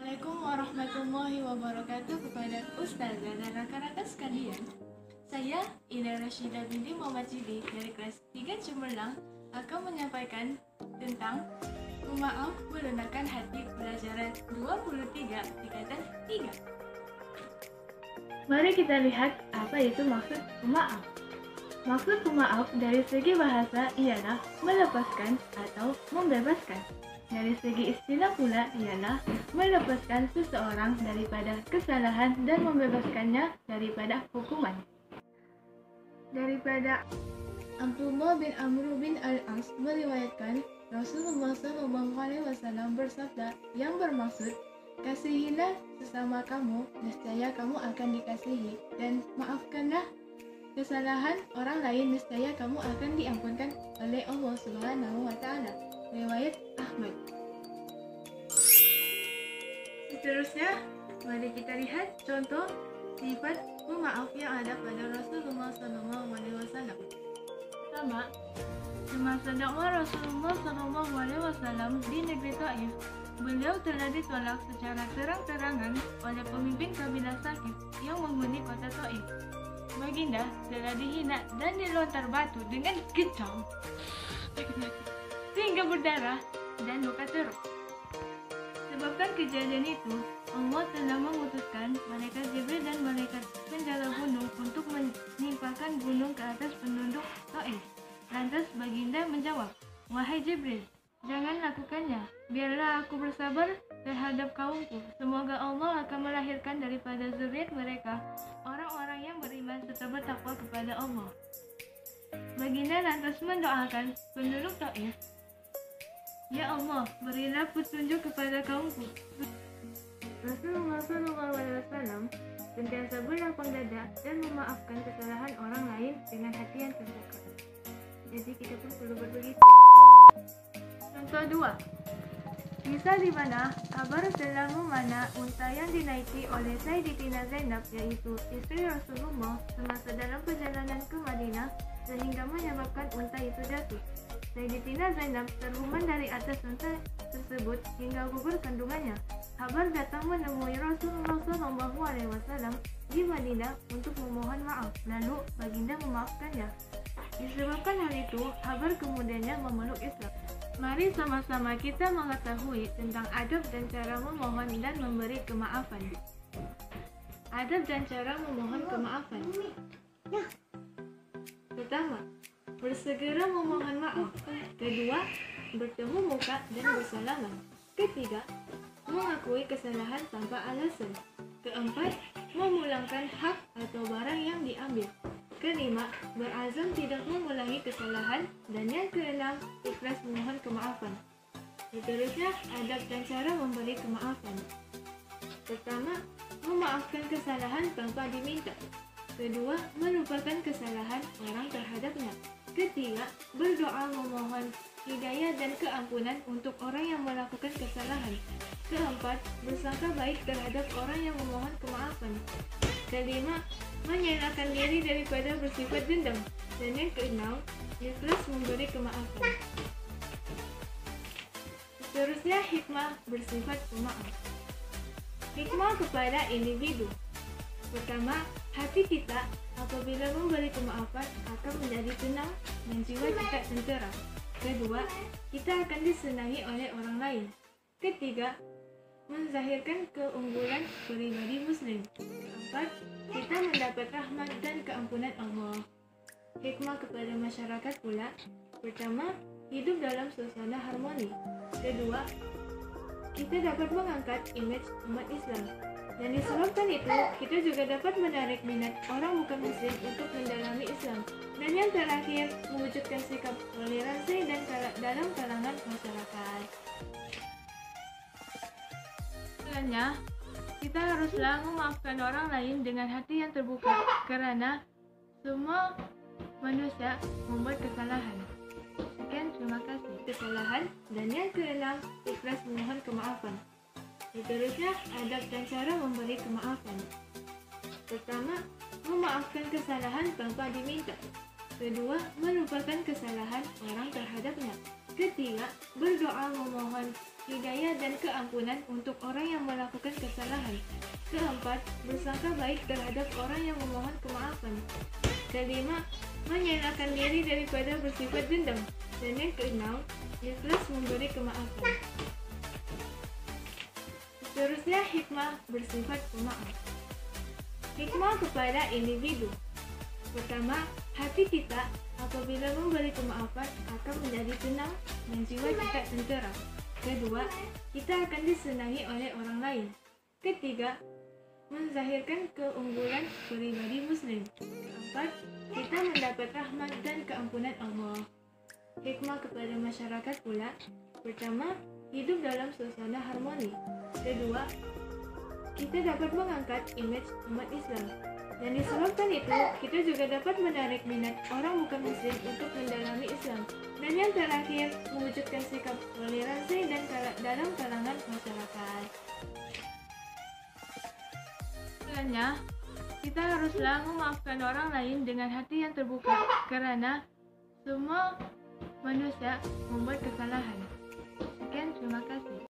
Assalamualaikum warahmatullahi wabarakatuh kepada Ustazah dan rakan-rakan sekalian. Saya Ida Rashidah binti Muhammad Cidi dari kelas 3 Cemerlang akan menyampaikan tentang pemaaf melunakkan hati pelajaran 23 tingkatan 3. Mari kita lihat apa itu maksud pemaaf. Maksud pemaaf dari segi bahasa ialah melepaskan atau membebaskan. Dari segi istilah pula ialah melepaskan seseorang daripada kesalahan dan membebaskannya daripada hukuman. Daripada Abdullah bin Amr bin Al-As meriwayatkan Rasulullah SAW bersabda yang bermaksud, kasihilah sesama kamu, nescaya kamu akan dikasihi, dan maafkanlah kesalahan orang lain, nescaya kamu akan diampunkan oleh Allah Subhanahu wa Ta'ala. Riwayat Ahmad. Seterusnya, mari kita lihat contoh sifat pemaaf yang ada pada Rasulullah SAW. Pertama, semasa dakwah Rasulullah SAW di negeri Taif, beliau telah ditolak secara terang-terangan oleh pemimpin kabilah Saqif yang menghuni kota Taif. Baginda telah dihina dan dilontar batu dengan kejam sehingga berdarah dan luka teruk. Sebabkan kejadian itu, Allah telah mengutuskan malaikat Jibril dan malaikat penjaga gunung untuk menimpakan gunung ke atas penduduk Taif. Lantas baginda menjawab, wahai Jibril, jangan lakukannya. Biarlah aku bersabar terhadap kaumku. Semoga Allah akan melahirkan daripada zuriat mereka orang-orang yang beriman serta bertakwa kepada Allah. Baginda lantas mendoakan penduduk Taif, ya Allah, berilah petunjuk kepada kaumku. Rasulullah SAW sentiasa berlapang dada dan memaafkan kesalahan orang lain dengan hati yang terbuka. Jadi kita pun perlu begitu. Contoh 2. Kisah di mana kabar telah memana unta yang dinaiki oleh Sayyidatina Zainab, yaitu istri Rasulullah, semasa dalam perjalanan ke Madinah sehingga menyebabkan unta itu jatuh. Sayyidatina Zainab terhumban dari atas unta tersebut hingga gugur kandungannya. Kabar datang menemui Rasulullah SAW di Madinah untuk memohon maaf. Lalu baginda memaafkannya. Disebabkan hal itu, kabar kemudiannya memeluk Islam. Mari sama-sama kita mengetahui tentang adab dan cara memohon dan memberi kemaafan. Adab dan cara memohon kemaafan. Pertama, bersegera memohon maaf. Kedua, bertemu muka dan bersalaman. Ketiga, mengakui kesalahan tanpa alasan. Keempat, memulangkan hak atau barang yang diambil. Kelima, berazam tidak mengulangi kesalahan. Dan yang keenam, ikhlas memohon kemaafan. Seterusnya, adab dan cara memberi kemaafan. Pertama, memaafkan kesalahan tanpa diminta. Kedua, melupakan kesalahan orang terhadapnya. Ketiga, berdoa memohon hidayah dan keampunan untuk orang yang melakukan kesalahan. Keempat, bersangka baik terhadap orang yang memohon kemaafan. Kelima, menyelamatkan diri daripada bersifat dendam. Dan yang keenam, ikhlas memberi kemaafan. Seterusnya, hikmah bersifat pemaaf. Hikmah kepada individu. Pertama, hati kita apabila memberi kemaafan akan menjadi tenang dan jiwa kita tentera. Kedua, kita akan disenangi oleh orang lain. Ketiga, menzahirkan keunggulan pribadi muslim. Keempat, kita mendapat rahmat dan keampunan Allah. Hikmah kepada masyarakat pula. Pertama, hidup dalam suasana harmoni. Kedua, kita dapat mengangkat image umat Islam. Dan disebabkan itu, kita juga dapat menarik minat orang bukan muslim untuk mendalami Islam. Dan yang terakhir, mewujudkan sikap toleransi dan dalam kalangan masyarakat. Selanjutnya, kita haruslah memaafkan orang lain dengan hati yang terbuka, karena semua manusia membuat kesalahan. Sekian, terima kasih. Kesalahan. Dan yang keenam, ikhlas memohon kemaafan. Seterusnya, adab dan cara memberi kemaafan. Pertama, memaafkan kesalahan tanpa diminta. Kedua, melupakan kesalahan orang terhadapnya. Ketiga, berdoa memohon hidayah dan keampunan untuk orang yang melakukan kesalahan. Keempat, bersangka baik terhadap orang yang memohon kemaafan. Kelima, menyelamatkan diri daripada bersifat dendam. Dan yang keenam, ikhlas memberi kemaafan. Seterusnya, hikmah bersifat pemaaf. Hikmah kepada individu. Pertama, hati kita apabila memberi kemaafan akan menjadi tenang dan jiwa kita tentera. Kedua, kita akan disenangi oleh orang lain. Ketiga, menzahirkan keunggulan pribadi muslim. Keempat, kita mendapat rahmat dan keampunan Allah. Hikmah kepada masyarakat pula. Pertama, hidup dalam suasana harmoni. Kedua, kita dapat mengangkat image umat Islam. Dan disebabkan itu, kita juga dapat menarik minat orang bukan muslim untuk mendalami Islam. Dan yang terakhir, mewujudkan sikap toleransi dan dalam kalangan masyarakat. Selanjutnya, kita haruslah memaafkan orang lain dengan hati yang terbuka, karena semua manusia membuat kesalahan. Sekian, terima kasih.